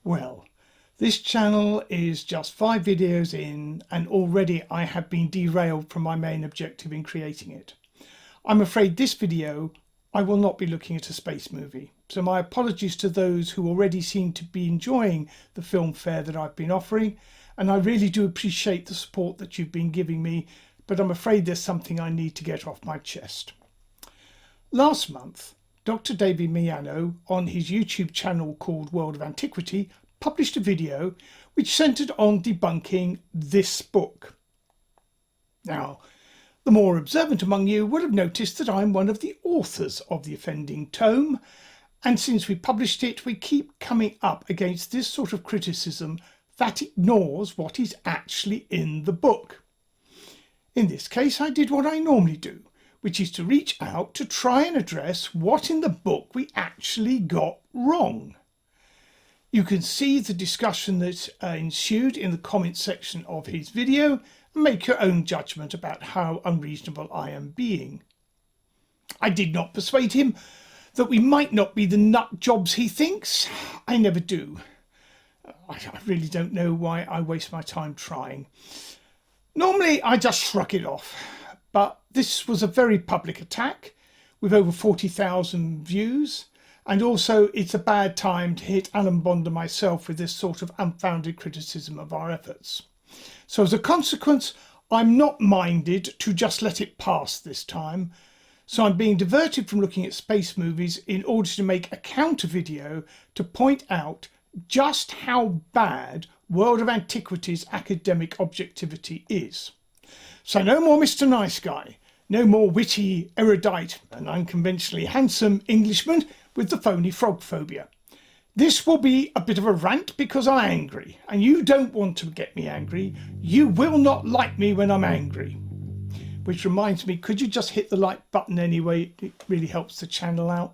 Well, this channel is just 5 videos in and already I have been derailed from my main objective in creating it. I'm afraid this video I will not be looking at a space movie, so my apologies to those who already seem to be enjoying the film fare that I've been offering, and I really do appreciate the support that you've been giving me, but I'm afraid there's something I need to get off my chest. Last month, Dr. David Miano on his YouTube channel called World of Antiquity published a video which centred on debunking this book. Now, the more observant among you would have noticed that I'm one of the authors of the offending tome, and since we published it, we keep coming up against this sort of criticism that ignores what is actually in the book. In this case, I did what I normally do, which is to reach out to try and address what in the book we actually got wrong. You can see the discussion that ensued in the comments section of his video and make your own judgment about how unreasonable I am being. I did not persuade him that we might not be the nut jobs he thinks. I never do. I really don't know why I waste my time trying. Normally I just shrug it off, but this was a very public attack with over 40,000 views. And also, it's a bad time to hit Alan Bond and myself with this sort of unfounded criticism of our efforts. So as a consequence, I'm not minded to just let it pass this time. So I'm being diverted from looking at space movies in order to make a counter video to point out just how bad World of Antiquity's academic objectivity is. So no more Mr. Nice Guy, no more witty, erudite and unconventionally handsome Englishman with the phony frog phobia. This will be a bit of a rant because I'm angry, and you don't want to get me angry. You will not like me when I'm angry. Which reminds me, could you just hit the like button anyway? It really helps the channel out.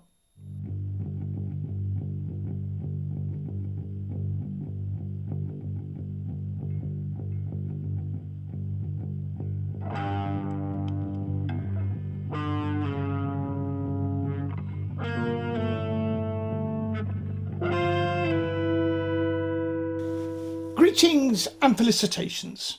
Greetings and felicitations.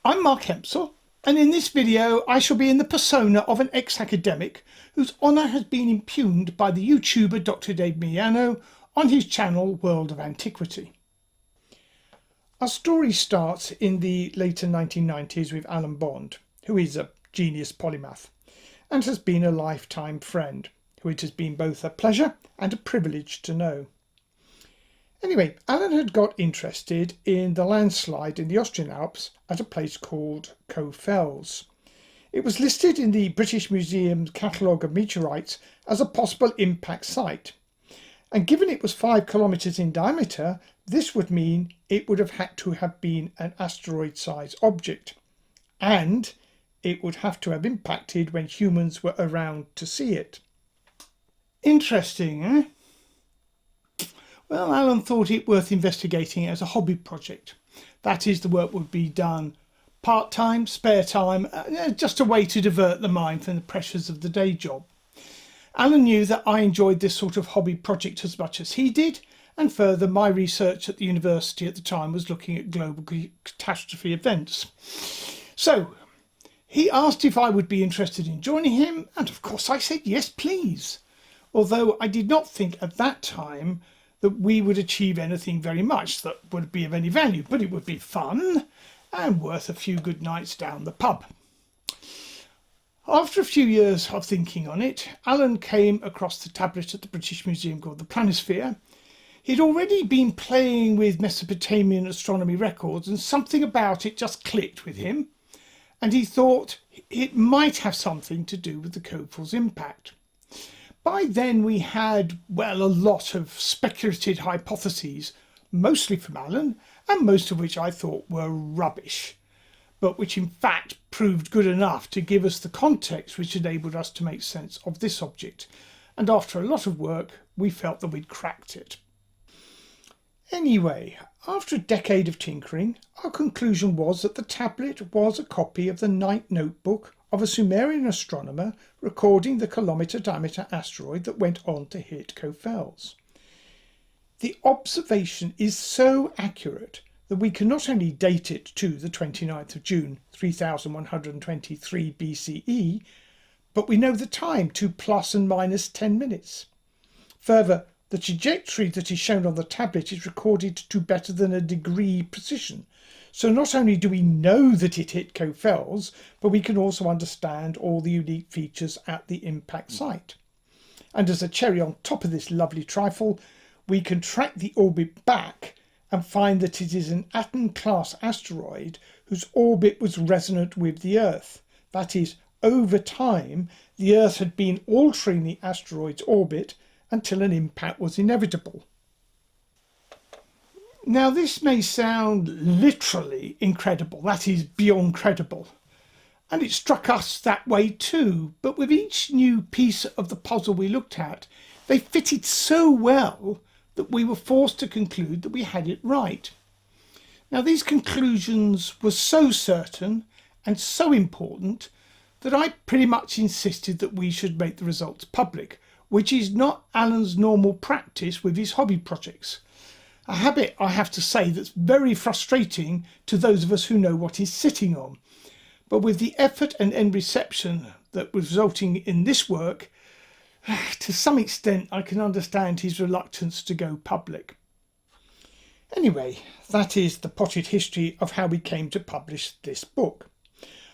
I'm Mark Hempsel, and in this video I shall be in the persona of an ex-academic whose honour has been impugned by the YouTuber Dr. Dave Miano on his channel World of Antiquity. Our story starts in the later 1990s with Alan Bond, who is a genius polymath and has been a lifetime friend, who it has been both a pleasure and a privilege to know. Anyway, Alan had got interested in the landslide in the Austrian Alps at a place called Coffels. It was listed in the British Museum's catalogue of meteorites as a possible impact site. And given it was 5 kilometres in diameter, this would mean it would have had to have been an asteroid-sized object. And it would have to have impacted when humans were around to see it. Interesting, eh? Well, Alan thought it worth investigating as a hobby project. That is, the work would be done part-time, spare time, just a way to divert the mind from the pressures of the day job. Alan knew that I enjoyed this sort of hobby project as much as he did, and further, my research at the university at the time was looking at global catastrophe events. So, he asked if I would be interested in joining him, and of course I said yes, please. Although I did not think at that time that we would achieve anything very much that would be of any value, but it would be fun and worth a few good nights down the pub. After a few years of thinking on it, Alan came across the tablet at the British Museum called the Planisphere. He'd already been playing with Mesopotamian astronomy records, and something about it just clicked with him, and he thought it might have something to do with the Coffels impact. By then we had, well, a lot of speculative hypotheses, mostly from Alan, and most of which I thought were rubbish, but which in fact proved good enough to give us the context which enabled us to make sense of this object, and after a lot of work we felt that we'd cracked it. Anyway, after a decade of tinkering, our conclusion was that the tablet was a copy of the night notebook of a Sumerian astronomer recording the kilometre diameter asteroid that went on to hit Coffels. The observation is so accurate that we can not only date it to the 29th of June 3123 BCE, but we know the time to plus and minus 10 minutes. Further, the trajectory that is shown on the tablet is recorded to better than a degree precision. So not only do we know that it hit Cofels, but we can also understand all the unique features at the impact site. And as a cherry on top of this lovely trifle, we can track the orbit back and find that it is an Aten-class asteroid whose orbit was resonant with the Earth. That is, over time, the Earth had been altering the asteroid's orbit until an impact was inevitable. Now, this may sound literally incredible, that is, beyond credible. And it struck us that way too, but with each new piece of the puzzle we looked at, they fitted so well that we were forced to conclude that we had it right. Now, these conclusions were so certain and so important that I pretty much insisted that we should make the results public, which is not Alan's normal practice with his hobby projects. A habit, I have to say, that's very frustrating to those of us who know what he's sitting on. But with the effort and end reception that was resulting in this work, to some extent I can understand his reluctance to go public. Anyway, that is the potted history of how we came to publish this book.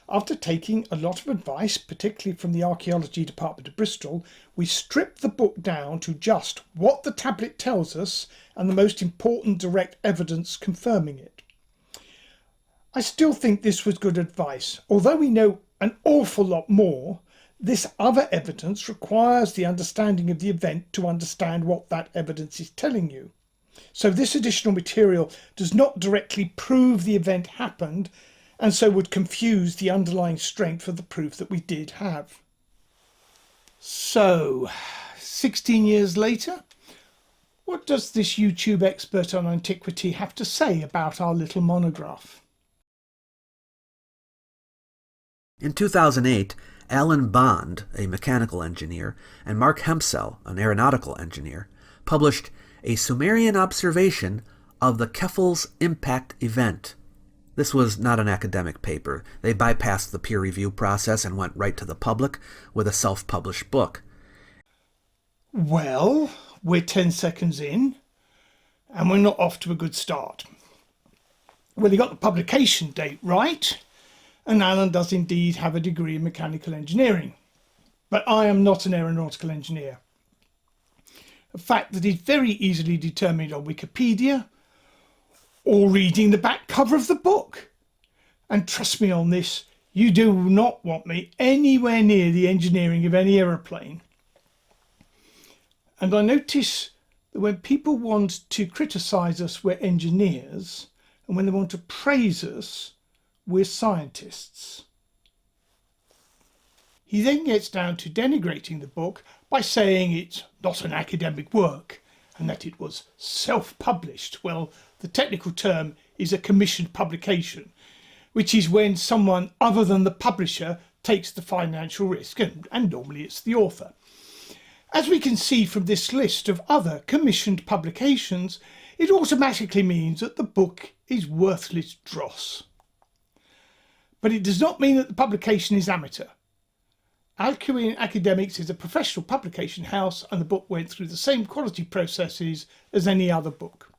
After taking a lot of advice, particularly from the Archaeology Department of Bristol, we stripped the book down to just what the tablet tells us and the most important direct evidence confirming it. I still think this was good advice. Although we know an awful lot more, this other evidence requires the understanding of the event to understand what that evidence is telling you. So this additional material does not directly prove the event happened, and so would confuse the underlying strength of the proof that we did have. So, 16 years later, what does this YouTube expert on antiquity have to say about our little monograph? In 2008, Alan Bond, a mechanical engineer, and Mark Hempsell, an aeronautical engineer, published a Sumerian observation of the Kefels impact event. This was not an academic paper. They bypassed the peer review process and went right to the public with a self-published book. Well, we're 10 seconds in, and we're not off to a good start. Well, he got the publication date right, and Alan does indeed have a degree in mechanical engineering. But I am not an aeronautical engineer. A fact that is very easily determined on Wikipedia or reading the back cover of the book. And trust me on this, you do not want me anywhere near the engineering of any aeroplane. And I notice that when people want to criticise us, we're engineers, and when they want to praise us, we're scientists. He then gets down to denigrating the book by saying it's not an academic work and that it was self-published. Well, the technical term is a commissioned publication, which is when someone other than the publisher takes the financial risk, and normally it's the author. As we can see from this list of other commissioned publications, it automatically means that the book is worthless dross. But it does not mean that the publication is amateur. Alcuin Academics is a professional publication house, and the book went through the same quality processes as any other book.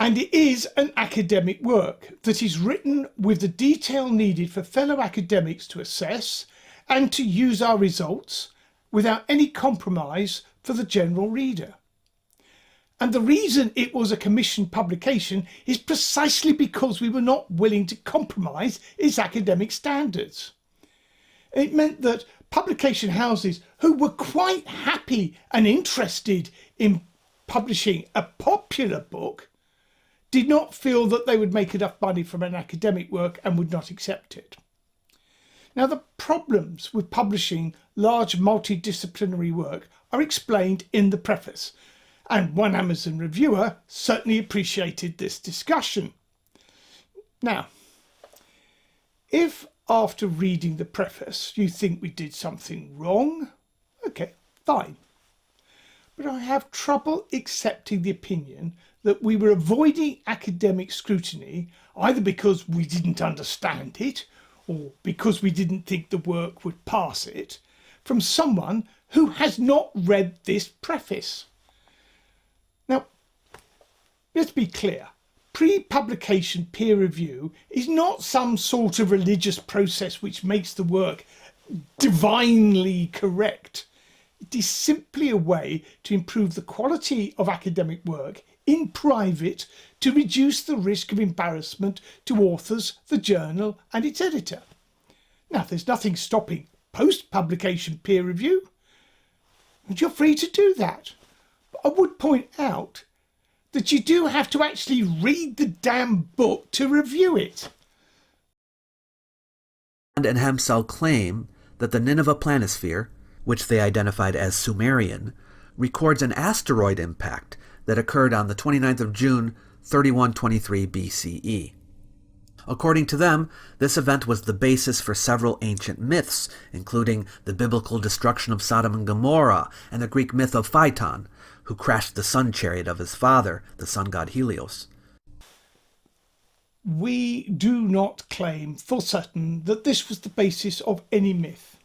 And it is an academic work that is written with the detail needed for fellow academics to assess and to use our results without any compromise for the general reader. And the reason it was a commissioned publication is precisely because we were not willing to compromise its academic standards. It meant that publication houses who were quite happy and interested in publishing a popular book did not feel that they would make enough money from an academic work and would not accept it. Now, the problems with publishing large multidisciplinary work are explained in the preface, and one Amazon reviewer certainly appreciated this discussion. Now, if after reading the preface you think we did something wrong, okay, fine. but I have trouble accepting the opinion that we were avoiding academic scrutiny either because we didn't understand it or because we didn't think the work would pass it from someone who has not read this preface. Now, let's be clear. Pre-publication peer review is not some sort of religious process which makes the work divinely correct. It is simply a way to improve the quality of academic work in private to reduce the risk of embarrassment to authors, the journal and its editor. Now, there's nothing stopping post-publication peer review, and you're free to do that. But I would point out that you do have to actually read the damn book to review it. And Hemsel claim that the Nineveh planisphere, which they identified as Sumerian, records an asteroid impact that occurred on the 29th of June, 3123 BCE. According to them, this event was the basis for several ancient myths, including the biblical destruction of Sodom and Gomorrah and the Greek myth of Phaeton, who crashed the sun chariot of his father, the sun god Helios. We do not claim for certain that this was the basis of any myth.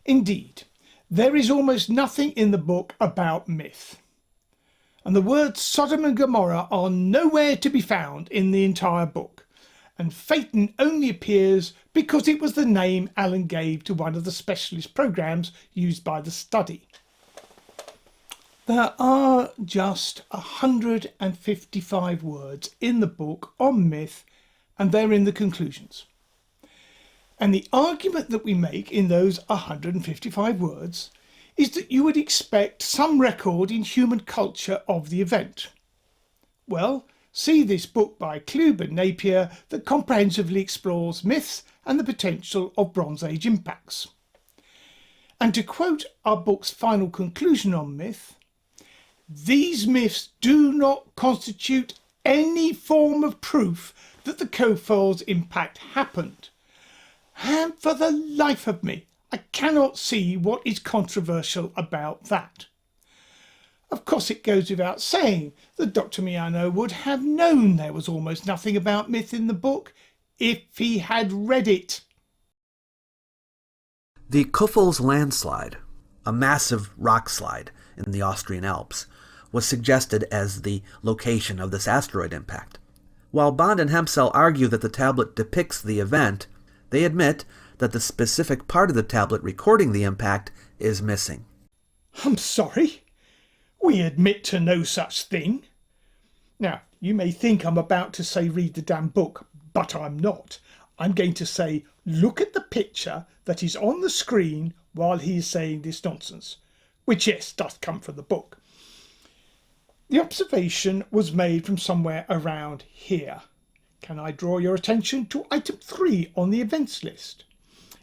Indeed, there is almost nothing in the book about myth. And the words Sodom and Gomorrah are nowhere to be found in the entire book. And Phaeton only appears because it was the name Alan gave to one of the specialist programs used by the study. There are just 155 words in the book on myth, and they're in the conclusions. And the argument that we make in those 155 words is that you would expect some record in human culture of the event. Well, see this book by Klube and Napier that comprehensively explores myths and the potential of Bronze Age impacts. And to quote our book's final conclusion on myth, these myths do not constitute any form of proof that the Kofals impact happened. And for the life of me, I cannot see what is controversial about that. Of course, it goes without saying that Dr. Miano would have known there was almost nothing about myth in the book if he had read it. The Kofals landslide, a massive rock slide in the Austrian Alps, was suggested as the location of this asteroid impact. While Bond and Hemsel argue that the tablet depicts the event, they admit that the specific part of the tablet recording the impact is missing. I'm sorry, we admit to no such thing. Now, you may think I'm about to say read the damn book, but I'm not. I'm going to say look at the picture that is on the screen while he is saying this nonsense, which yes, does come from the book. The observation was made from somewhere around here. Can I draw your attention to item 3 on the events list?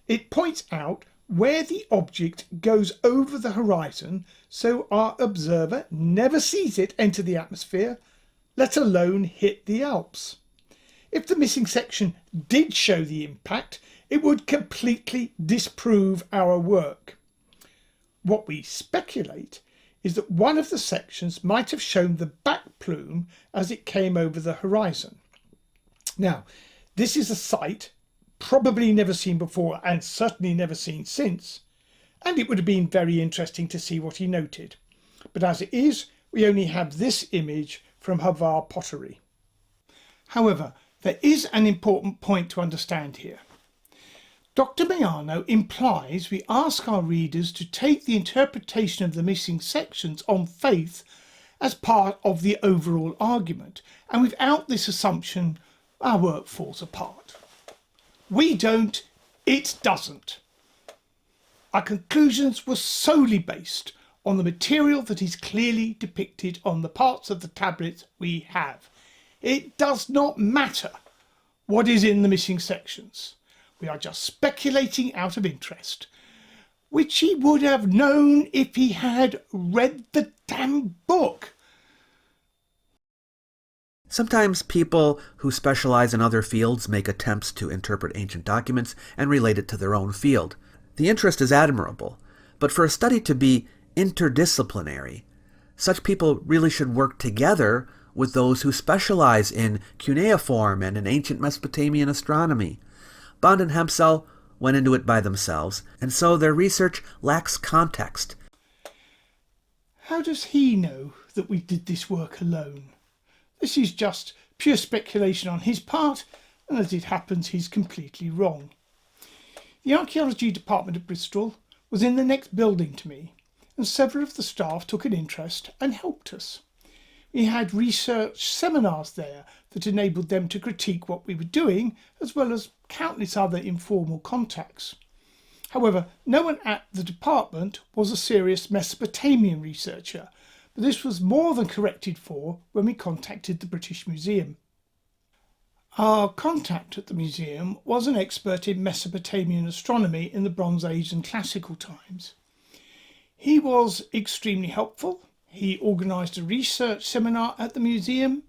It points out where the object goes over the horizon so our observer never sees it enter the atmosphere, let alone hit the Alps. If the missing section did show the impact, it would completely disprove our work. What we speculate is that one of the sections might have shown the back plume as it came over the horizon. Now, this is a sight probably never seen before and certainly never seen since, and it would have been very interesting to see what he noted. But as it is, we only have this image from Havar pottery. However, there is an important point to understand here. Dr. Miano implies we ask our readers to take the interpretation of the missing sections on faith as part of the overall argument, and without this assumption, our work falls apart. We don't, it doesn't. Our conclusions were solely based on the material that is clearly depicted on the parts of the tablets we have. It does not matter what is in the missing sections. We are just speculating out of interest, which he would have known if he had read the damn book. Sometimes people who specialize in other fields make attempts to interpret ancient documents and relate it to their own field. The interest is admirable, but for a study to be interdisciplinary. Such people really should work together with those who specialize in cuneiform and in ancient Mesopotamian astronomy. Bond and Hempsell went into it by themselves, and so their research lacks context. How does he know that we did this work alone? This is just pure speculation on his part, and as it happens, he's completely wrong. The archaeology department at Bristol was in the next building to me, and several of the staff took an interest and helped us. We had research seminars there that enabled them to critique what we were doing, as well as countless other informal contacts. However, no one at the department was a serious Mesopotamian researcher, but this was more than corrected for when we contacted the British Museum. Our contact at the museum was an expert in Mesopotamian astronomy in the Bronze Age and classical times. He was extremely helpful. He organised a research seminar at the museum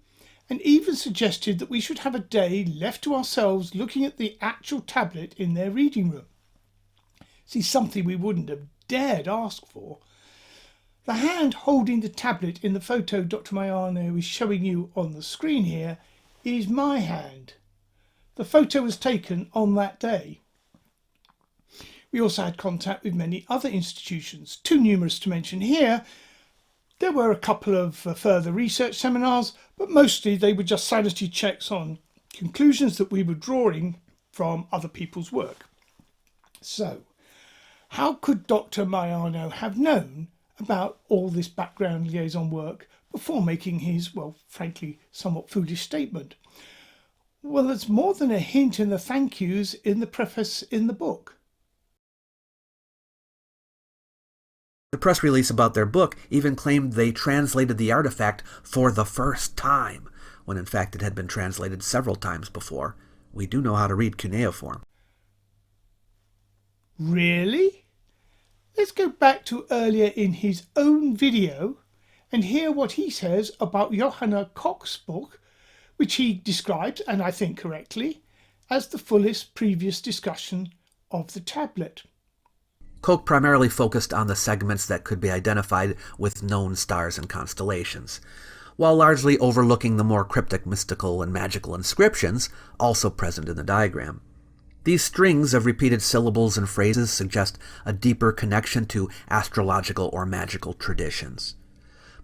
and even suggested that we should have a day left to ourselves looking at the actual tablet in their reading room. See, something we wouldn't have dared ask for. The hand holding the tablet in the photo Dr. Mayano is showing you on the screen here is my hand. The photo was taken on that day. We also had contact with many other institutions, too numerous to mention here. There were a couple of further research seminars, but mostly they were just sanity checks on conclusions that we were drawing from other people's work. So, how could Dr. Mayano have known about all this background liaison work before making his, well, frankly, somewhat foolish statement? Well, there's more than a hint in the thank yous in the preface in the book. The press release about their book even claimed they translated the artifact for the first time, when in fact it had been translated several times before. We do know how to read cuneiform. Really? Let's go back to earlier in his own video and hear what he says about Johanna Koch's book, which he describes, and I think correctly, as the fullest previous discussion of the tablet. Koch primarily focused on the segments that could be identified with known stars and constellations, while largely overlooking the more cryptic, mystical, and magical inscriptions also present in the diagram. These strings of repeated syllables and phrases suggest a deeper connection to astrological or magical traditions.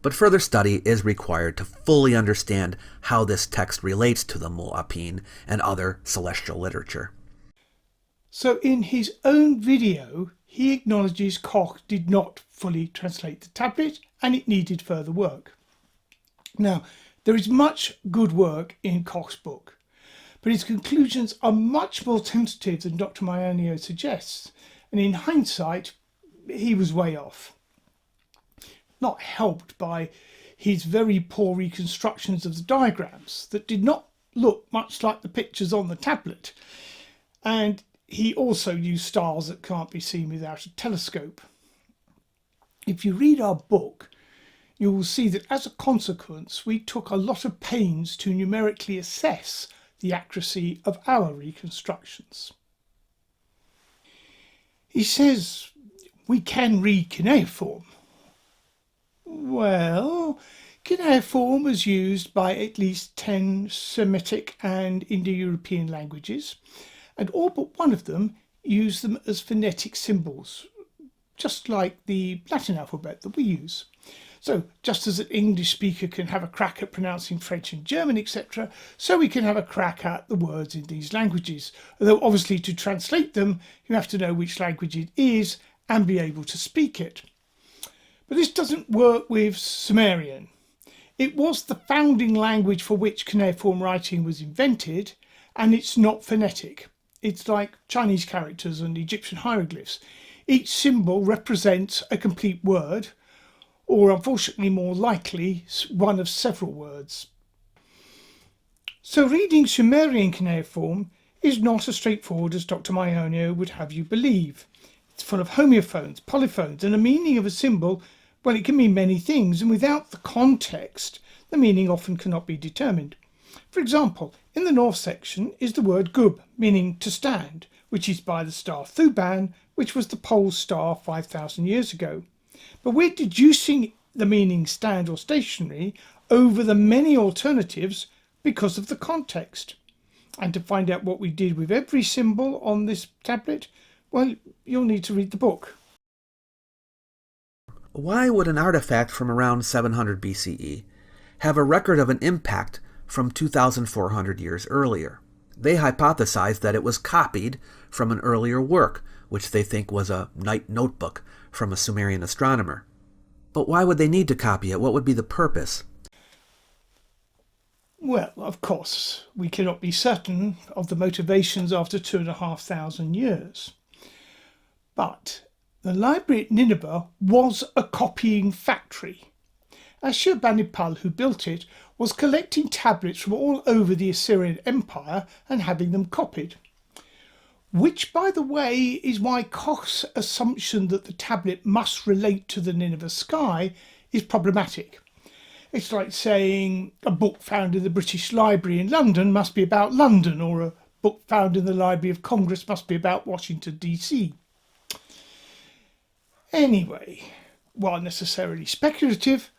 But further study is required to fully understand how this text relates to the Mu'apin and other celestial literature. So in his own video, he acknowledges Koch did not fully translate the tablet and it needed further work. Now, there is much good work in Koch's book, but his conclusions are much more tentative than Dr. Mayano suggests, and in hindsight, he was way off. Not helped by his very poor reconstructions of the diagrams that did not look much like the pictures on the tablet, and he also used stars that can't be seen without a telescope. If you read our book, you will see that as a consequence, we took a lot of pains to numerically assess the accuracy of our reconstructions. He says we can read cuneiform. Well, cuneiform was used by at least 10 Semitic and Indo-European languages, and all but one of them use them as phonetic symbols, just like the Latin alphabet that we use. So just as an English speaker can have a crack at pronouncing French and German, etc., so we can have a crack at the words in these languages. Although obviously to translate them, you have to know which language it is and be able to speak it. But this doesn't work with Sumerian. It was the founding language for which cuneiform writing was invented, and it's not phonetic. It's like Chinese characters and Egyptian hieroglyphs. Each symbol represents a complete word, or unfortunately more likely, one of several words. So reading Sumerian cuneiform is not as straightforward as Dr. Mayano would have you believe. It's full of homeophones, polyphones, and the meaning of a symbol, well, it can mean many things, and without the context, the meaning often cannot be determined. For example, in the north section is the word gub, meaning to stand, which is by the star Thuban, which was the pole star 5,000 years ago. But we're deducing the meaning stand or stationary over the many alternatives because of the context. And to find out what we did with every symbol on this tablet, well, you'll need to read the book. Why would an artifact from around 700 BCE have a record of an impact from 2,400 years earlier? They hypothesized that it was copied from an earlier work, which they think was a night notebook from a Sumerian astronomer. But why would they need to copy it? What would be the purpose? Well, of course, we cannot be certain of the motivations after 2,500 years. But the library at Nineveh was a copying factory. Ashurbanipal, who built it, was collecting tablets from all over the Assyrian Empire and having them copied. Which, by the way, is why Koch's assumption that the tablet must relate to the Nineveh sky is problematic. It's like saying a book found in the British Library in London must be about London, or a book found in the Library of Congress must be about Washington, D.C. Anyway, while necessarily speculative,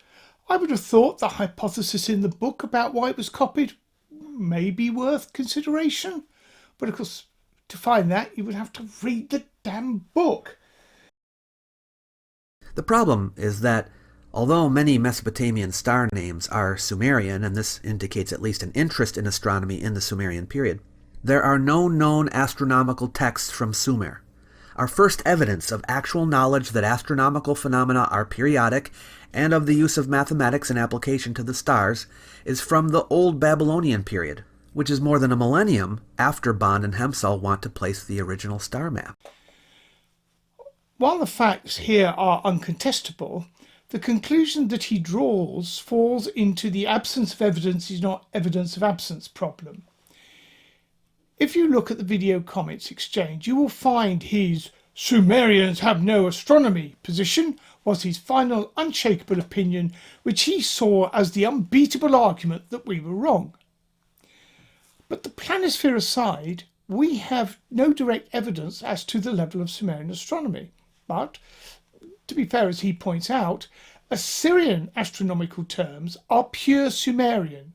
I would have thought the hypothesis in the book about why it was copied may be worth consideration. But of course, to find that, you would have to read the damn book. The problem is that although many Mesopotamian star names are Sumerian, and this indicates at least an interest in astronomy in the Sumerian period, there are no known astronomical texts from Sumer. Our first evidence of actual knowledge that astronomical phenomena are periodic and of the use of mathematics in application to the stars is from the Old Babylonian period, which is more than a millennium after Bond and Hempsall want to place the original star map. While the facts here are uncontestable, the conclusion that he draws falls into the absence of evidence is not evidence of absence problem. If you look at the video comments exchange, you will find his "Sumerians have no astronomy" position was his final unshakable opinion, which he saw as the unbeatable argument that we were wrong. But the planisphere aside, we have no direct evidence as to the level of Sumerian astronomy. But, to be fair, as he points out, Assyrian astronomical terms are pure Sumerian.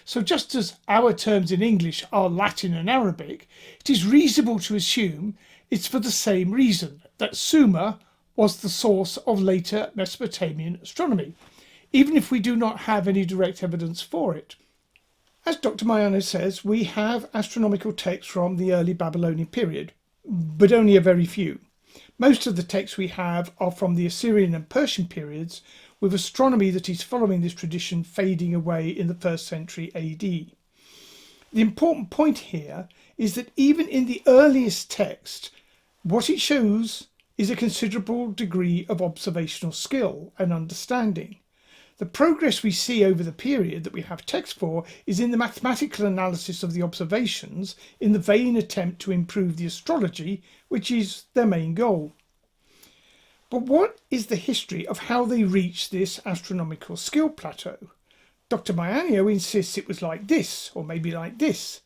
So just as our terms in English are Latin and Arabic, it is reasonable to assume it's for the same reason, that Sumer was the source of later Mesopotamian astronomy, even if we do not have any direct evidence for it. As Dr. Mayano says, we have astronomical texts from the early Babylonian period, but only a very few. Most of the texts we have are from the Assyrian and Persian periods, with astronomy that is following this tradition fading away in the 1st century AD. The important point here is that even in the earliest text, what it shows is a considerable degree of observational skill and understanding. The progress we see over the period that we have text for is in the mathematical analysis of the observations in the vain attempt to improve the astrology, which is their main goal. But what is the history of how they reached this astronomical skill plateau? Dr. Mayano insists it was like this, or maybe like this.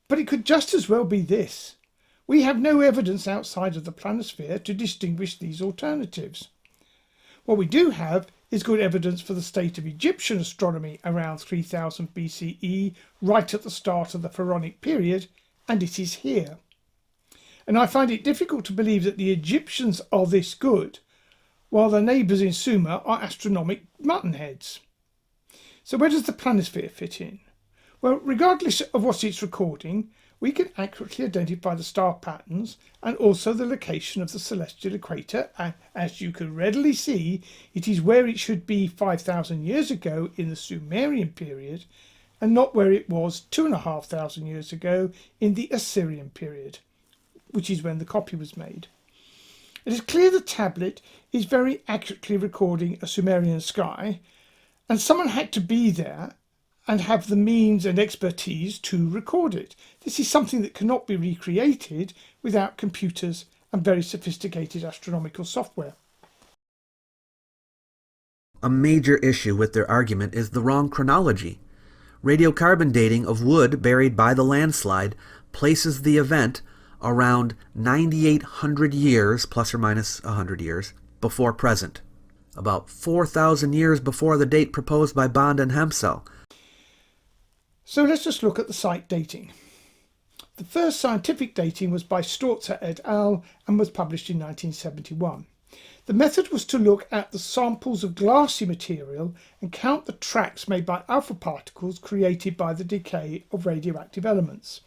But it could just as well be this. We have no evidence outside of the planisphere to distinguish these alternatives. What we do have is good evidence for the state of Egyptian astronomy around 3000 BCE, right at the start of the Pharaonic period, and it is here. And I find it difficult to believe that the Egyptians are this good, while their neighbours in Sumer are astronomic muttonheads. So where does the planisphere fit in? Well, regardless of what it's recording, we can accurately identify the star patterns and also the location of the celestial equator, and as you can readily see, it is where it should be 5,000 years ago in the Sumerian period, and not where it was 2,500 years ago in the Assyrian period, which is when the copy was made. It is clear the tablet is very accurately recording a Sumerian sky, and someone had to be there and have the means and expertise to record it. This is something that cannot be recreated without computers and very sophisticated astronomical software. A major issue with their argument is the wrong chronology. Radiocarbon dating of wood buried by the landslide places the event around 9,800 years, plus or minus 100 years, before present. about 4,000 years before the date proposed by Bond and Hempsel. So let's just look at the site dating. The first scientific dating was by Storza et al. And was published in 1971. The method was to look at the samples of glassy material and count the tracks made by alpha particles created by the decay of radioactive elements,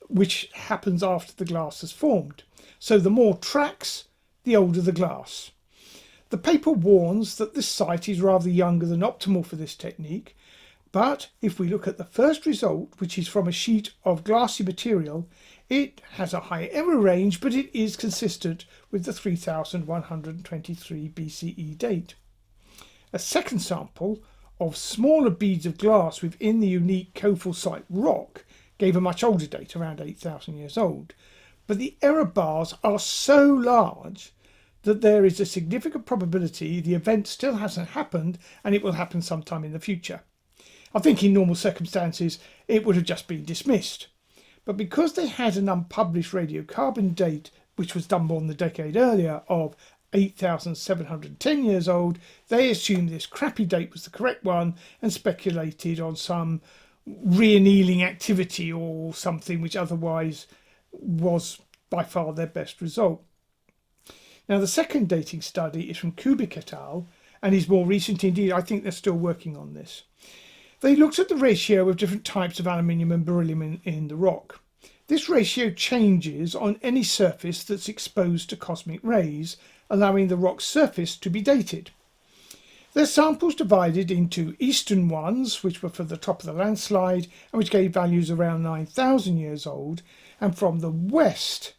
which happens after the glass has formed. So the more tracks, the older the glass. The paper warns that this site is rather younger than optimal for this technique, but if we look at the first result, which is from a sheet of glassy material, it has a high error range, but it is consistent with the 3123 BCE date. A second sample of smaller beads of glass within the unique Kofelsite rock gave a much older date, around 8,000 years old. But the error bars are so large that there is a significant probability the event still hasn't happened and it will happen sometime in the future. I think in normal circumstances it would have just been dismissed. But because they had an unpublished radiocarbon date, which was done more than a decade earlier, of 8,710 years old, they assumed this crappy date was the correct one and speculated on some re-annealing activity or something which otherwise was by far their best result. Now the second dating study is from Kubik et al. And is more recent indeed. I think they're still working on this. They looked at the ratio of different types of aluminium and beryllium in the rock. This ratio changes on any surface that's exposed to cosmic rays, allowing the rock's surface to be dated. Their samples divided into eastern ones, which were for the top of the landslide and which gave values around 9,000 years old, and from the west,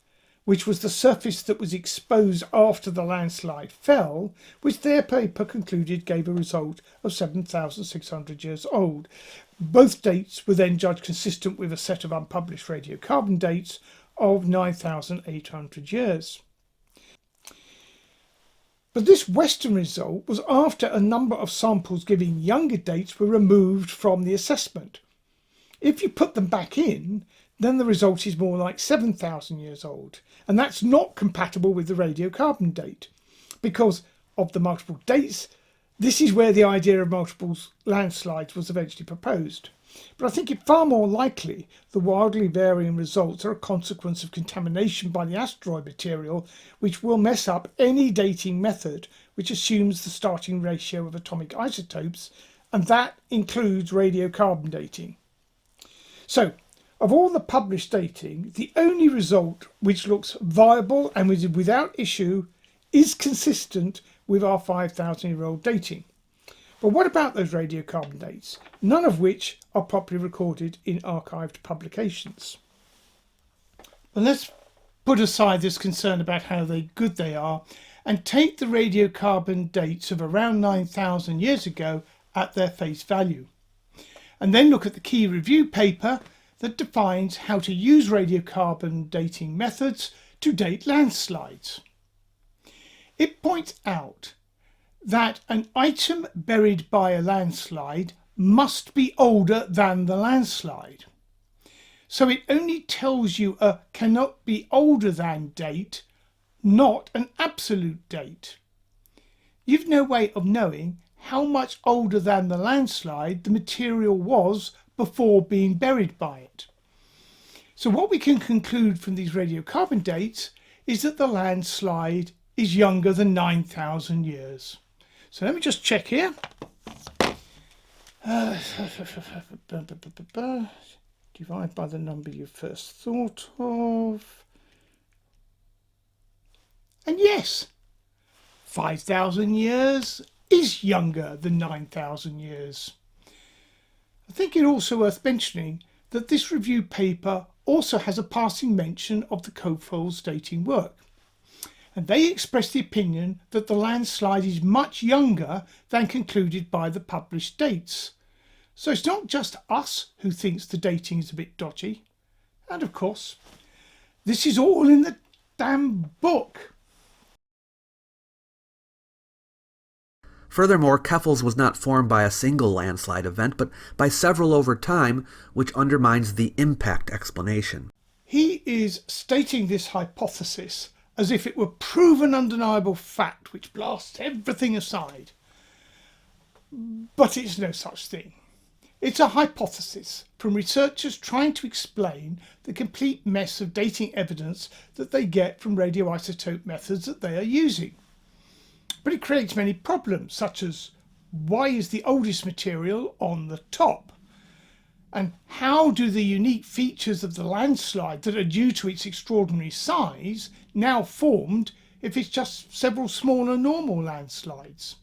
which was the surface that was exposed after the landslide fell, which their paper concluded gave a result of 7,600 years old. Both dates were then judged consistent with a set of unpublished radiocarbon dates of 9,800 years. But this western result was after a number of samples giving younger dates were removed from the assessment. If you put them back in, then the result is more like 7,000 years old. And that's not compatible with the radiocarbon date. Because of the multiple dates, this is where the idea of multiple landslides was eventually proposed. But I think it far more likely the wildly varying results are a consequence of contamination by the asteroid material, which will mess up any dating method which assumes the starting ratio of atomic isotopes, and that includes radiocarbon dating. So, of all the published dating, the only result which looks viable and without issue is consistent with our 5,000-year-old dating. But what about those radiocarbon dates, none of which are properly recorded in archived publications? Well, let's put aside this concern about how good they are and take the radiocarbon dates of around 9,000 years ago at their face value. And then look at the key review paper that defines how to use radiocarbon dating methods to date landslides. It points out that an item buried by a landslide must be older than the landslide. So it only tells you a cannot be older than date, not an absolute date. You've no way of knowing how much older than the landslide the material was before being buried by it. So what we can conclude from these radiocarbon dates is that the landslide is younger than 9,000 years. So let me just check here. Divide by the number you first thought of. And yes, 5,000 years is younger than 9,000 years. I think it's also worth mentioning that this review paper also has a passing mention of the Kofels dating work. And they express the opinion that the landslide is much younger than concluded by the published dates. So it's not just us who thinks the dating is a bit dodgy. And of course, this is all in the damn book. Furthermore, Keffels was not formed by a single landslide event, but by several over time, which undermines the impact explanation. He is stating this hypothesis as if it were proven undeniable fact which blasts everything aside. But it's no such thing. It's a hypothesis from researchers trying to explain the complete mess of dating evidence that they get from radioisotope methods that they are using. But it creates many problems, such as why is the oldest material on the top? And how do the unique features of the landslide that are due to its extraordinary size now formed if it's just several smaller normal landslides?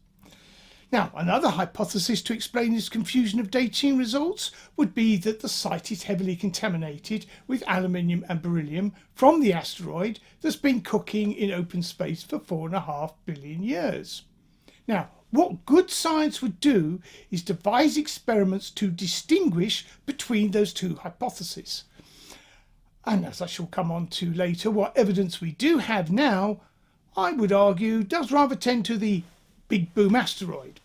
Now, another hypothesis to explain this confusion of dating results would be that the site is heavily contaminated with aluminium and beryllium from the asteroid that's been cooking in open space for 4.5 billion years. Now, what good science would do is devise experiments to distinguish between those two hypotheses. And as I shall come on to later, what evidence we do have now, I would argue, does rather tend to the Big Boom asteroid.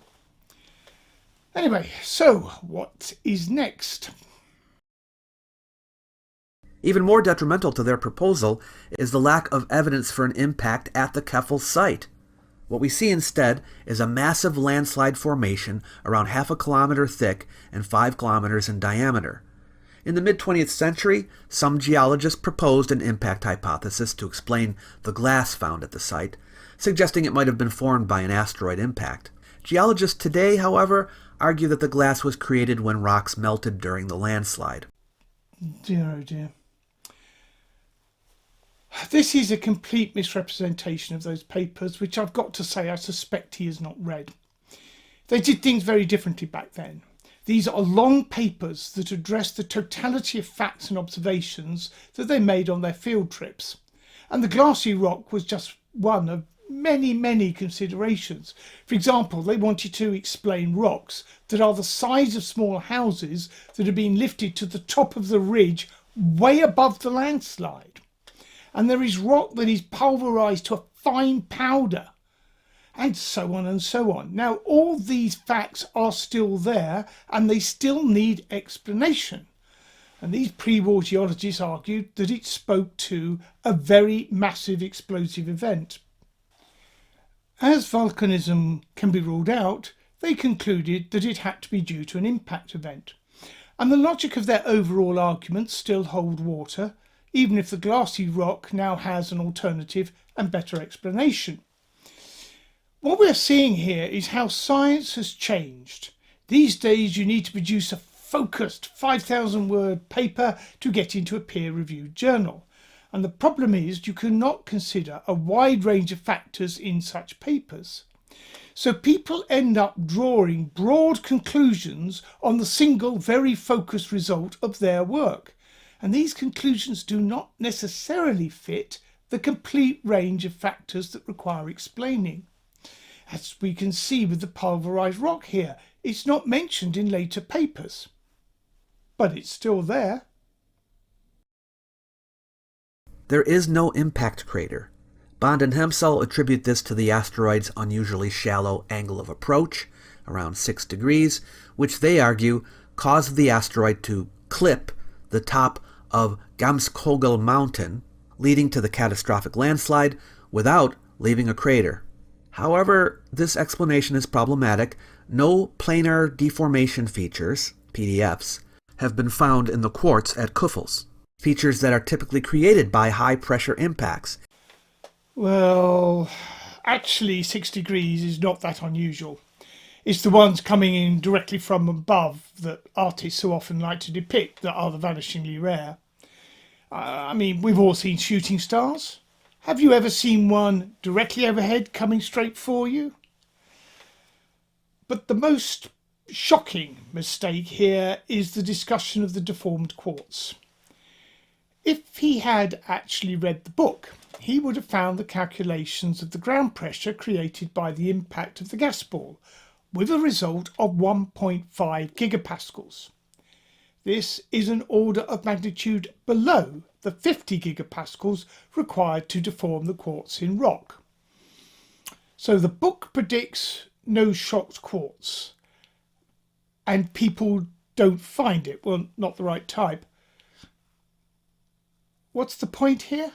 Anyway, so what is next? Even more detrimental to their proposal is the lack of evidence for an impact at the Keffel site. What we see instead is a massive landslide formation around 0.5 kilometer thick and 5 kilometers in diameter. In the mid-20th century, some geologists proposed an impact hypothesis to explain the glass found at the site, suggesting it might have been formed by an asteroid impact. Geologists today, however, argue that the glass was created when rocks melted during the landslide. Dear oh dear. This is a complete misrepresentation of those papers, which I've got to say I suspect he has not read. They did things very differently back then. These are long papers that address the totality of facts and observations that they made on their field trips. And the glassy rock was just one of many considerations. For example, they wanted to explain rocks that are the size of small houses that have been lifted to the top of the ridge way above the landslide. And there is rock that is pulverized to a fine powder, and so on and so on. Now, all these facts are still there and they still need explanation. And these pre-war geologists argued that it spoke to a very massive explosive event. As volcanism can be ruled out, they concluded that it had to be due to an impact event. And the logic of their overall arguments still hold water, even if the glassy rock now has an alternative and better explanation. What we're seeing here is how science has changed. These days you need to produce a focused 5,000 word paper to get into a peer-reviewed journal. And the problem is you cannot consider a wide range of factors in such papers. So people end up drawing broad conclusions on the single very focused result of their work. And these conclusions do not necessarily fit the complete range of factors that require explaining. As we can see with the pulverized rock here, it's not mentioned in later papers, but it's still there. There is no impact crater. Bond and Hemsel attribute this to the asteroid's unusually shallow angle of approach, around 6 degrees, which they argue caused the asteroid to clip the top of Gamskogel Mountain, leading to the catastrophic landslide without leaving a crater. However, this explanation is problematic. No planar deformation features, PDFs, have been found in the quartz at Kuffels, features that are typically created by high-pressure impacts. Well, actually 6 degrees is not that unusual. It's the ones coming in directly from above that artists so often like to depict that are the vanishingly rare. We've all seen shooting stars. Have you ever seen one directly overhead coming straight for you? But the most shocking mistake here is the discussion of the deformed quartz. If he had actually read the book, he would have found the calculations of the ground pressure created by the impact of the gas ball, with a result of 1.5 gigapascals. This is an order of magnitude below the 50 gigapascals required to deform the quartz in rock. So the book predicts no shocked quartz, and people don't find it. Well, not the right type. What's the point here?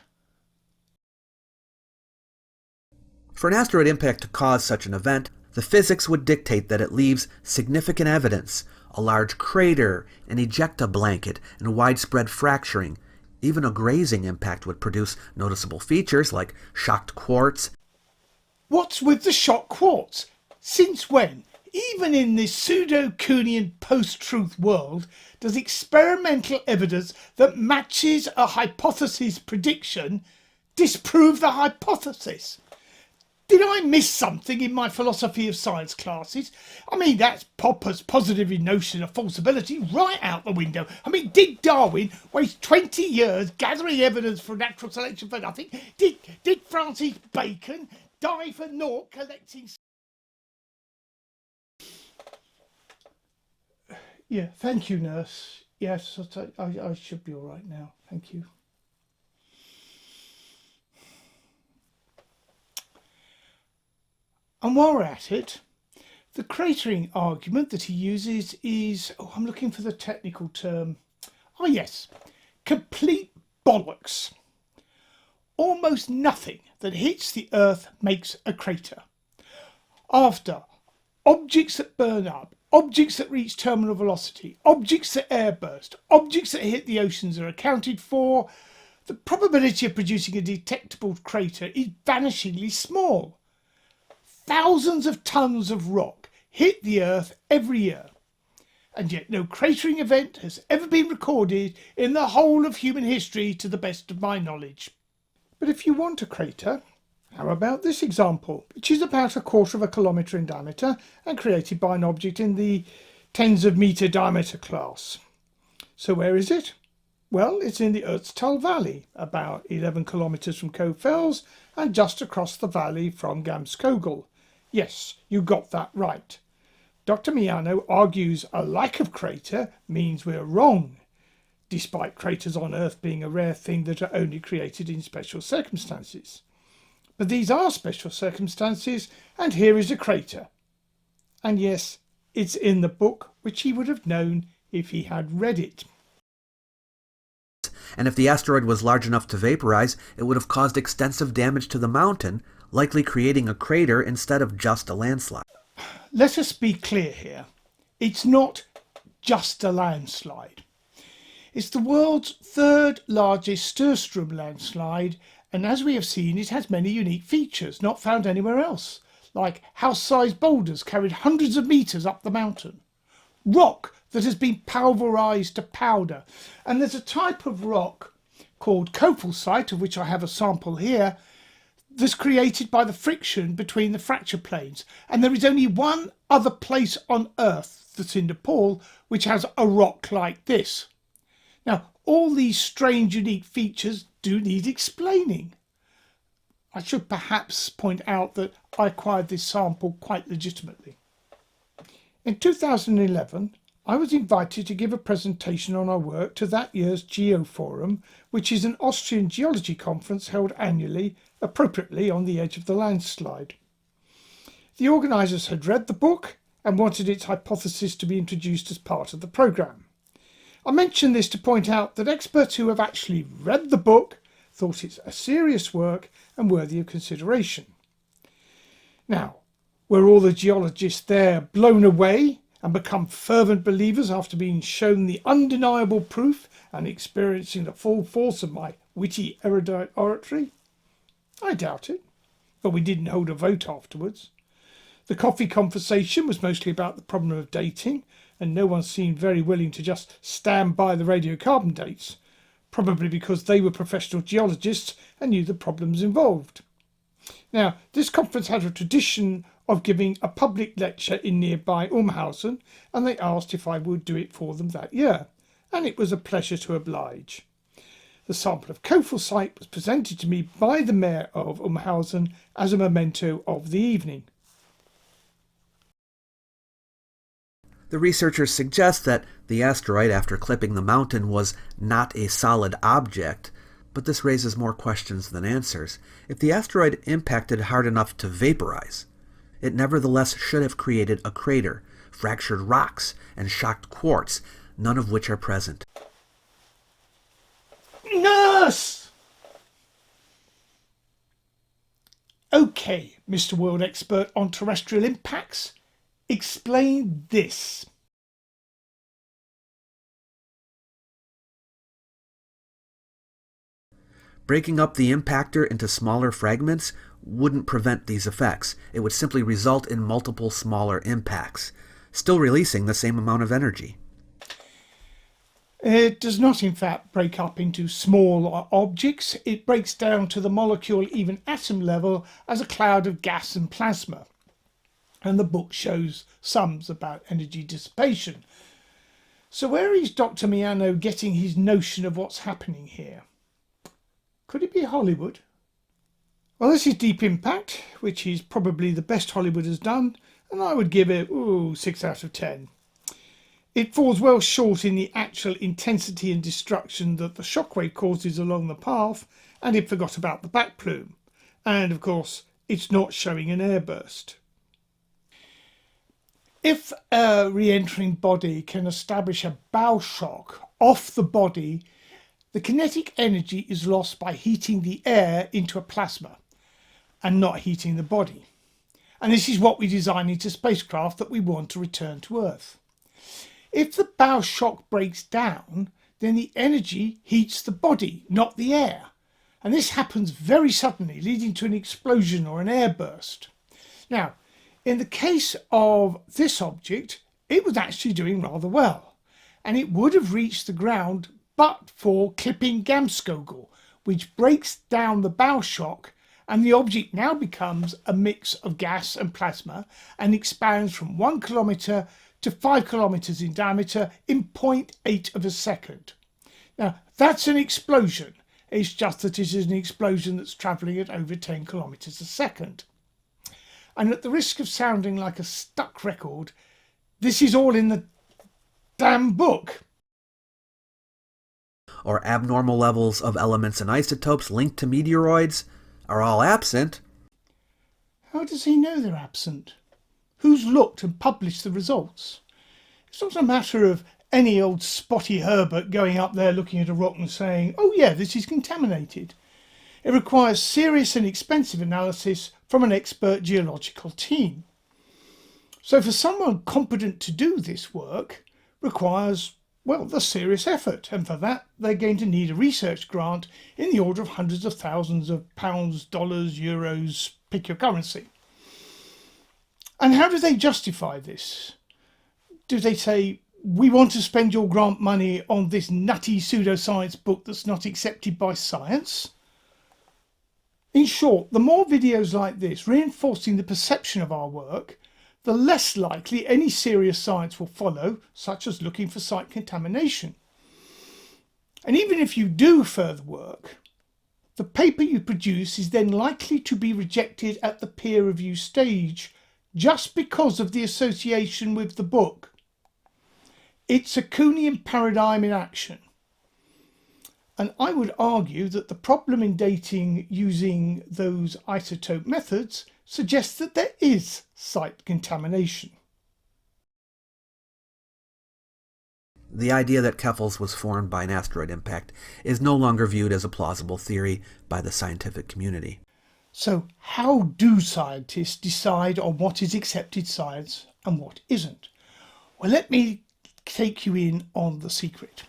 For an asteroid impact to cause such an event, the physics would dictate that it leaves significant evidence, a large crater, an ejecta blanket, and widespread fracturing. Even a grazing impact would produce noticeable features like shocked quartz. What's with the shocked quartz? Since when, even in this pseudo-Kuhnian post-truth world, does experimental evidence that matches a hypothesis prediction disprove the hypothesis? Did I miss something in my philosophy of science classes? I mean, that's Popper's positive notion of falsibility right out the window. I mean, did Darwin waste 20 years gathering evidence for natural selection for nothing? Did Francis Bacon die for naught collecting... Yeah, thank you, nurse. Yes, I should be all right now. Thank you. And while we're at it, the cratering argument that he uses is, I'm looking for the technical term. Oh yes, complete bollocks. Almost nothing that hits the Earth makes a crater. After objects that burn up, objects that reach terminal velocity, objects that airburst, objects that hit the oceans are accounted for, the probability of producing a detectable crater is vanishingly small. Thousands of tons of rock hit the Earth every year, and yet no cratering event has ever been recorded in the whole of human history to the best of my knowledge. But if you want a crater, how about this example, which is about 1/4 of a kilometre in diameter and created by an object in the tens of metre diameter class. So where is it? Well, it's in the Ötztal Valley, about 11 kilometres from Cove Fells and just across the valley from Gamskogel. Yes, you got that right. Dr. Miano argues a lack of crater means we're wrong, despite craters on Earth being a rare thing that are only created in special circumstances. But these are special circumstances, and here is a crater. And yes, it's in the book, which he would have known if he had read it. And if the asteroid was large enough to vaporize, it would have caused extensive damage to the mountain, likely creating a crater instead of just a landslide. Let us be clear here. It's not just a landslide. It's the world's 3rd largest Sturstrom landslide, and as we have seen, it has many unique features not found anywhere else, like house-sized boulders carried hundreds of metres up the mountain, rock that has been pulverised to powder, and there's a type of rock called kophalsite, of which I have a sample here, that's created by the friction between the fracture planes, and there is only one other place on Earth, that's in Nepal, which has a rock like this. Now, all these strange unique features do need explaining. I should perhaps point out that I acquired this sample quite legitimately. In 2011, I was invited to give a presentation on our work to that year's GeoForum, which is an Austrian geology conference held annually, appropriately on the edge of the landslide. The organisers had read the book and wanted its hypothesis to be introduced as part of the programme. I mention this to point out that experts who have actually read the book thought it's a serious work and worthy of consideration. Now, were all the geologists there blown away and become fervent believers after being shown the undeniable proof and experiencing the full force of my witty erudite oratory? I doubt it, but we didn't hold a vote afterwards. The coffee conversation was mostly about the problem of dating, and no one seemed very willing to just stand by the radiocarbon dates, probably because they were professional geologists and knew the problems involved. Now, this conference had a tradition of giving a public lecture in nearby Umhausen, and they asked if I would do it for them that year, and it was a pleasure to oblige. The sample of kophalsite was presented to me by the mayor of Umhausen as a memento of the evening. The researchers suggest that the asteroid, after clipping the mountain, was not a solid object, but this raises more questions than answers. If the asteroid impacted hard enough to vaporize, it nevertheless should have created a crater, fractured rocks, and shocked quartz, none of which are present. Nurse! Okay, Mr. World Expert on terrestrial impacts, explain this. Breaking up the impactor into smaller fragments wouldn't prevent these effects. It would simply result in multiple smaller impacts, still releasing the same amount of energy. It does not in fact break up into small objects. It breaks down to the molecule, even atom level, as a cloud of gas and plasma. And the book shows sums about energy dissipation. So where is Dr. Miano getting his notion of what's happening here? Could it be Hollywood? Well, this is Deep Impact, which is probably the best Hollywood has done, and I would give it 6 out of 10. It falls well short in the actual intensity and destruction that the shockwave causes along the path, and it forgot about the back plume. And of course, it's not showing an airburst. If a re-entering body can establish a bow shock off the body, the kinetic energy is lost by heating the air into a plasma and not heating the body. And this is what we design into spacecraft that we want to return to Earth. If the bow shock breaks down, then the energy heats the body, not the air. And this happens very suddenly, leading to an explosion or an airburst. Now, in the case of this object, it was actually doing rather well. And it would have reached the ground but for clipping Gamskogel, which breaks down the bow shock, and the object now becomes a mix of gas and plasma and expands from 1 kilometre to 5 kilometres in diameter in 0.8 of a second. Now, that's an explosion. It's just that it is an explosion that's travelling at over 10 kilometres a second. And at the risk of sounding like a stuck record, this is all in the damn book. Or abnormal levels of elements and isotopes linked to meteoroids are all absent. How does he know they're absent? Who's looked and published the results? It's not a matter of any old spotty Herbert going up there looking at a rock and saying, oh yeah, this is contaminated. It requires serious and expensive analysis from an expert geological team. So for someone competent to do this work requires, well, the serious effort, and for that they're going to need a research grant in the order of hundreds of thousands of pounds, dollars, euros, pick your currency. And how do they justify this? Do they say, we want to spend your grant money on this nutty pseudoscience book that's not accepted by science? In short, the more videos like this reinforcing the perception of our work, the less likely any serious science will follow, such as looking for site contamination. And even if you do further work, the paper you produce is then likely to be rejected at the peer review stage just because of the association with the book. It's a Kuhnian paradigm in action. And I would argue that the problem in dating using those isotope methods suggests that there is site contamination. The idea that Keffels was formed by an asteroid impact is no longer viewed as a plausible theory by the scientific community. So how do scientists decide on what is accepted science and what isn't? Well, let me take you in on the secret.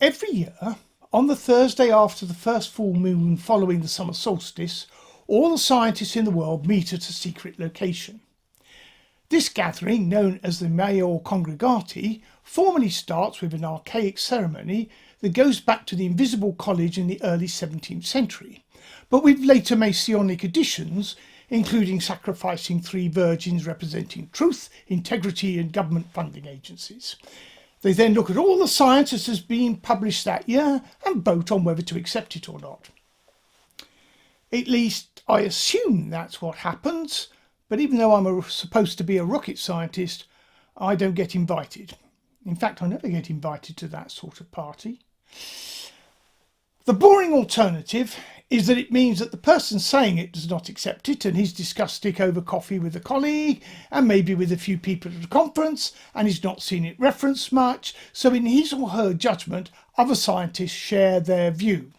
Every year, on the Thursday after the first full moon following the summer solstice, all the scientists in the world meet at a secret location. This gathering, known as the Major Congregati, formally starts with an archaic ceremony that goes back to the Invisible College in the early 17th century, but with later Masonic additions, including sacrificing 3 virgins representing truth, integrity and government funding agencies. They then look at all the science that has been published that year and vote on whether to accept it or not. At least I assume that's what happens, but even though I'm supposed to be a rocket scientist, I don't get invited. In fact, I never get invited to that sort of party. The boring alternative is that it means that the person saying it does not accept it and he's discussed it over coffee with a colleague and maybe with a few people at a conference and he's not seen it referenced much, so in his or her judgment other scientists share their view.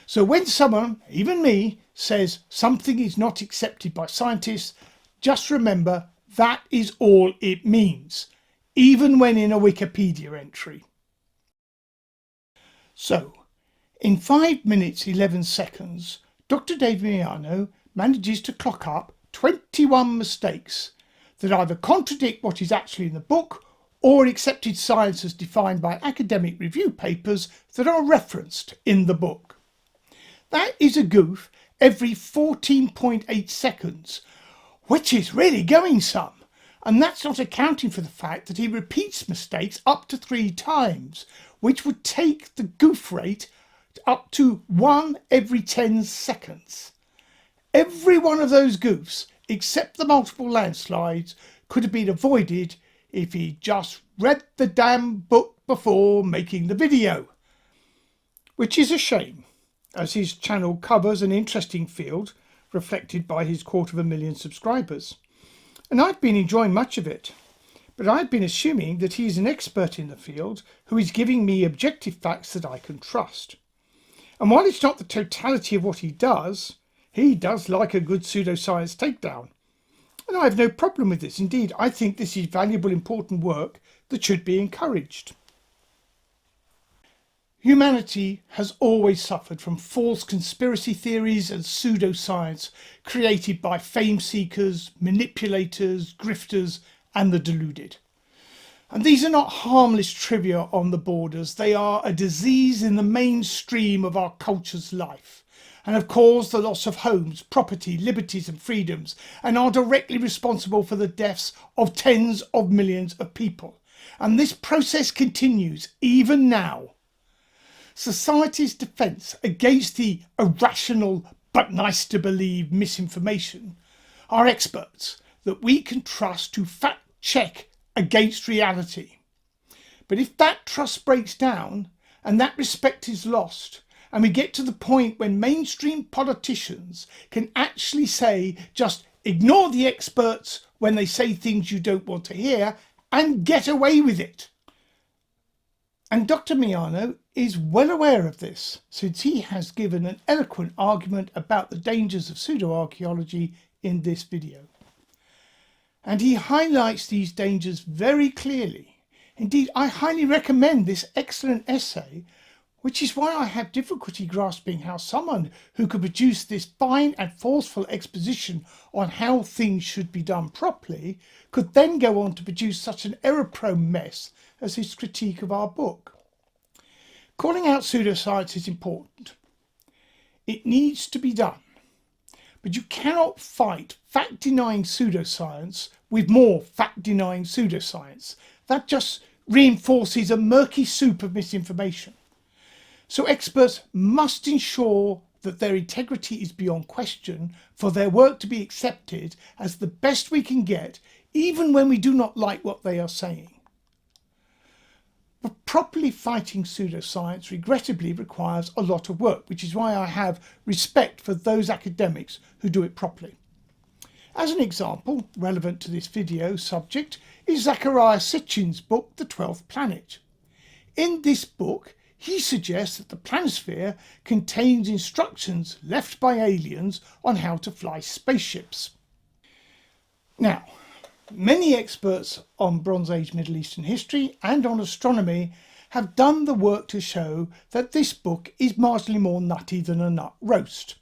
So when someone, even me, says something is not accepted by scientists, just remember that is all it means, even when in a Wikipedia entry. So, in 5 minutes 11 seconds, Dr. David Miano manages to clock up 21 mistakes that either contradict what is actually in the book or accepted science as defined by academic review papers that are referenced in the book. That is a goof every 14.8 seconds, which is really going some. And that's not accounting for the fact that he repeats mistakes up to 3 times, which would take the goof rate up to 1 every 10 seconds. Every one of those goofs, except the multiple landslides, could have been avoided if he just read the damn book before making the video. Which is a shame, as his channel covers an interesting field reflected by his 250,000 subscribers. And I've been enjoying much of it, but I've been assuming that he is an expert in the field who is giving me objective facts that I can trust. And while it's not the totality of what he does like a good pseudoscience takedown. And I have no problem with this. Indeed, I think this is valuable, important work that should be encouraged. Humanity has always suffered from false conspiracy theories and pseudoscience created by fame seekers, manipulators, grifters, and the deluded. And these are not harmless trivia on the borders. They are a disease in the mainstream of our culture's life, and have caused the loss of homes, property, liberties and freedoms, and are directly responsible for the deaths of tens of millions of people. And this process continues even now. Society's defence against the irrational but nice to believe misinformation are experts that we can trust to fact check against reality. But if that trust breaks down and that respect is lost, and we get to the point when mainstream politicians can actually say just ignore the experts when they say things you don't want to hear and get away with it. And Dr. Miano is well aware of this, since he has given an eloquent argument about the dangers of pseudo-archaeology in this video. And he highlights these dangers very clearly. Indeed, I highly recommend this excellent essay, which is why I have difficulty grasping how someone who could produce this fine and forceful exposition on how things should be done properly could then go on to produce such an error-prone mess as his critique of our book. Calling out pseudoscience is important. It needs to be done. But you cannot fight fact-denying pseudoscience with more fact-denying pseudoscience. That just reinforces a murky soup of misinformation. So experts must ensure that their integrity is beyond question for their work to be accepted as the best we can get, even when we do not like what they are saying. But properly fighting pseudoscience regrettably requires a lot of work, which is why I have respect for those academics who do it properly. As an example, relevant to this video subject, is Zecharia Sitchin's book, The 12th Planet. In this book, he suggests that the planisphere contains instructions left by aliens on how to fly spaceships. Now, many experts on Bronze Age Middle Eastern history and on astronomy have done the work to show that this book is marginally more nutty than a nut roast.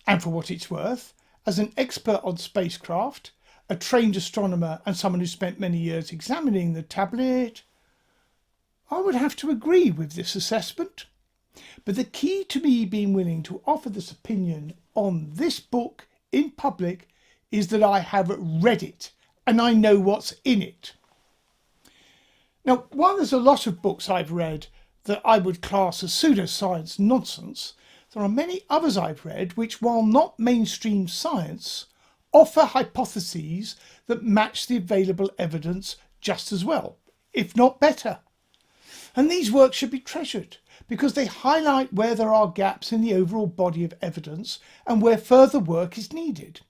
And for what it's worth, as an expert on spacecraft, a trained astronomer and someone who spent many years examining the tablet, I would have to agree with this assessment. But the key to me being willing to offer this opinion on this book in public is that I have read it and I know what's in it. Now, while there's a lot of books I've read that I would class as pseudoscience nonsense, there are many others I've read which, while not mainstream science, offer hypotheses that match the available evidence just as well, if not better. And these works should be treasured because they highlight where there are gaps in the overall body of evidence and where further work is needed.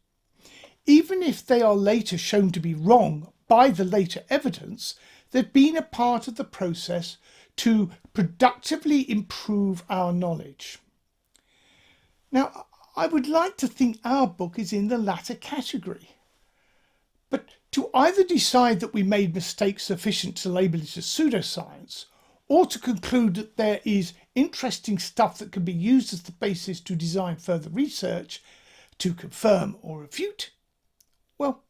Even if they are later shown to be wrong by the later evidence, they've been a part of the process to productively improve our knowledge. Now, I would like to think our book is in the latter category. But to either decide that we made mistakes sufficient to label it as pseudoscience, or to conclude that there is interesting stuff that can be used as the basis to design further research to confirm or refute, well,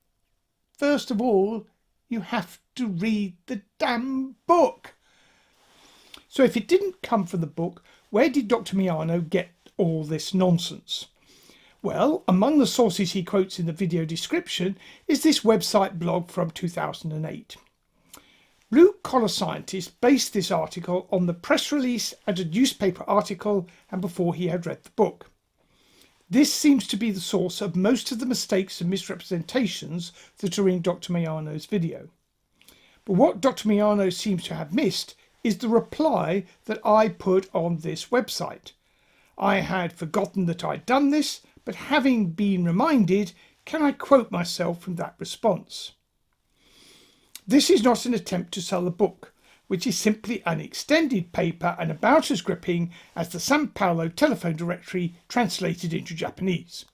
first of all, you have to read the damn book. So if it didn't come from the book, where did Dr. Miano get all this nonsense? Well, among the sources he quotes in the video description is this website blog from 2008. Blue Collar Scientist based this article on the press release and a newspaper article and before he had read the book. This seems to be the source of most of the mistakes and misrepresentations that are in Dr. Miano's video. But what Dr. Miano seems to have missed is the reply that I put on this website. I had forgotten that I'd done this, but having been reminded, can I quote myself from that response? This is not an attempt to sell the book, which is simply an extended paper and about as gripping as the San Paulo telephone directory translated into Japanese.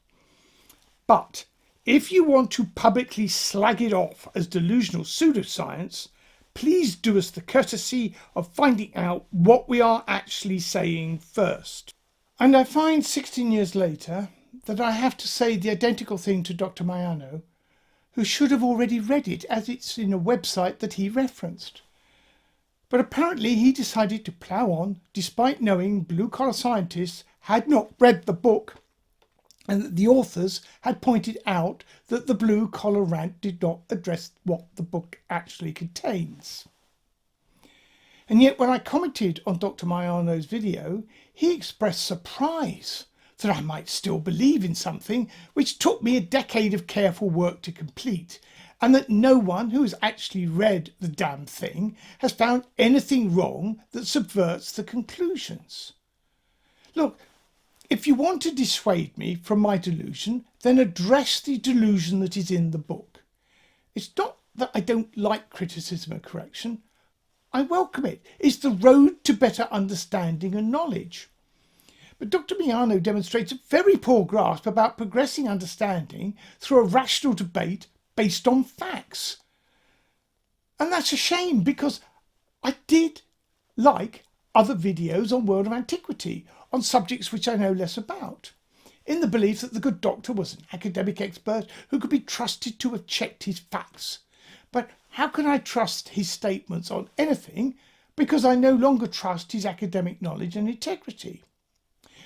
But if you want to publicly slag it off as delusional pseudoscience, please do us the courtesy of finding out what we are actually saying first. And I find 16 years later that I have to say the identical thing to Dr. Miano, who should have already read it as it's in a website that he referenced. But apparently he decided to plough on despite knowing Blue Collar Scientists had not read the book and that the authors had pointed out that the Blue Collar rant did not address what the book actually contains. And yet when I commented on Dr. Miano's video, he expressed surprise that I might still believe in something which took me a decade of careful work to complete, and that no one who has actually read the damn thing has found anything wrong that subverts the conclusions. Look, if you want to dissuade me from my delusion, then address the delusion that is in the book. It's not that I don't like criticism and correction. I welcome it. It's the road to better understanding and knowledge. But Dr. Miano demonstrates a very poor grasp about progressing understanding through a rational debate based on facts. And that's a shame because I did like other videos on World of Antiquity on subjects which I know less about, in the belief that the good doctor was an academic expert who could be trusted to have checked his facts. But how can I trust his statements on anything because I no longer trust his academic knowledge and integrity?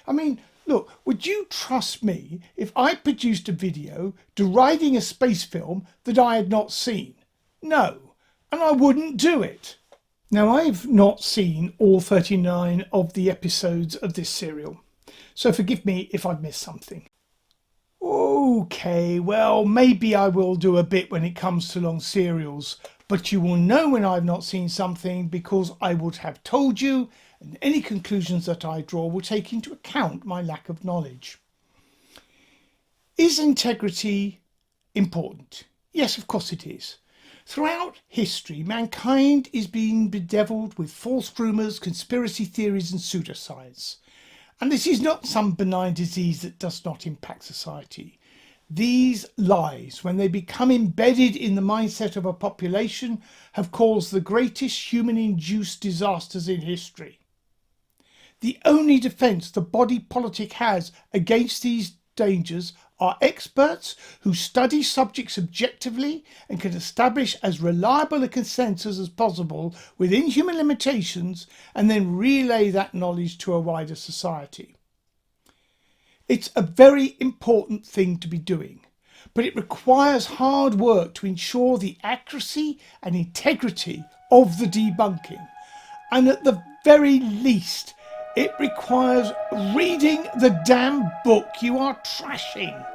I mean, look, would you trust me if I produced a video deriding a space film that I had not seen? No, and I wouldn't do it. Now, I've not seen all 39 of the episodes of this serial, so forgive me if I've missed something. Okay, well, maybe I will do a bit when it comes to long serials, but you will know when I've not seen something because I would have told you, and any conclusions that I draw will take into account my lack of knowledge. Is integrity important? Yes, of course it is. Throughout history, mankind is being bedevilled with false rumours, conspiracy theories and pseudoscience. And this is not some benign disease that does not impact society. These lies, when they become embedded in the mindset of a population, have caused the greatest human-induced disasters in history. The only defence the body politic has against these dangers are experts who study subjects objectively and can establish as reliable a consensus as possible within human limitations and then relay that knowledge to a wider society. It's a very important thing to be doing, but it requires hard work to ensure the accuracy and integrity of the debunking. And at the very least, it requires reading the damn book you are trashing.